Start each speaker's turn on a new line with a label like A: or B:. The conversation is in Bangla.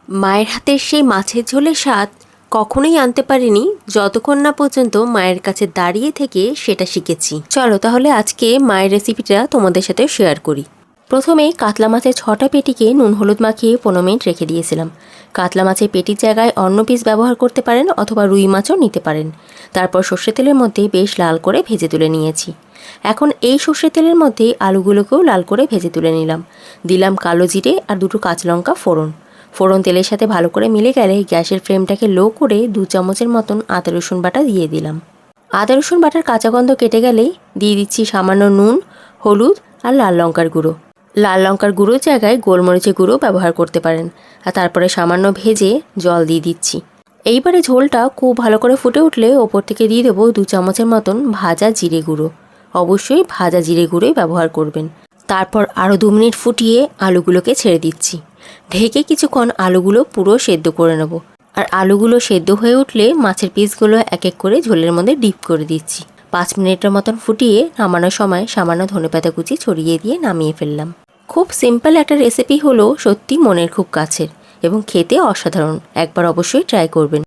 A: মায়ের হাতের সেই মাছের ঝোলের স্বাদ কখনোই আনতে পারিনি যতক্ষণ না পর্যন্ত মায়ের কাছে দাঁড়িয়ে থেকে সেটা শিখেছি। চলো তাহলে আজকে মায়ের রেসিপিটা তোমাদের সাথে শেয়ার করি। প্রথমে কাতলা মাছের 6টা পেটিকে নুন হলুদ মাখিয়ে 15 মিনিট রেখে দিয়েছিলাম। কাতলা মাছের পেটির জায়গায় অন্য পিস ব্যবহার করতে পারেন অথবা রুই মাছও নিতে পারেন। তারপর সর্ষে তেলের মধ্যে বেশ লাল করে ভেজে তুলে নিয়েছি। এখন এই সর্ষে তেলের মধ্যে আলুগুলোকেও লাল করে ভেজে তুলে নিলাম। দিলাম কালো জিরে আর 2টো কাঁচা লঙ্কা ফোড়ন। ফোড়ন তেলের সাথে ভালো করে মিলে গেলে গ্যাসের ফ্লেমটাকে লো করে 2 চামচের মতন আদা রসুন বাটা দিয়ে দিলাম। আদা রসুন বাটার কাঁচা গন্ধ কেটে গেলেই দিয়ে দিচ্ছি সামান্য নুন, হলুদ আর লাল লঙ্কার গুঁড়ো। লাল লঙ্কার গুঁড়োর জায়গায় গোলমরিচের গুঁড়ো ব্যবহার করতে পারেন। আর তারপরে সামান্য ভেজে জল দিয়ে দিচ্ছি। এইবারে ঝোলটা খুব ভালো করে ফুটে উঠলে ওপর থেকে দিয়ে দেবো 2 চামচের মতন ভাজা জিরে গুঁড়ো। অবশ্যই ভাজা জিরে গুঁড়োই ব্যবহার করবেন। তারপর আরও 2 মিনিট ফুটিয়ে আলুগুলোকে ছেড়ে দিচ্ছি। ঢেকে কিছুক্ষণ আলুগুলো পুরো সেদ্ধ করে নেব। আর আলুগুলো সেদ্ধ হয়ে উঠলে মাছের পিসগুলো এক এক করে ঝোলের মধ্যে ডিপ করে দিচ্ছি। 5 মিনিটের মতন ফুটিয়ে নামানোর সময় সামান্য ধনেপাতা কুচি ছড়িয়ে দিয়ে নামিয়ে ফেললাম। খুব সিম্পল একটা রেসিপি হলো সত্যি মনের খুব কাছের এবং খেতে অসাধারণ। একবার অবশ্যই ট্রাই করবেন।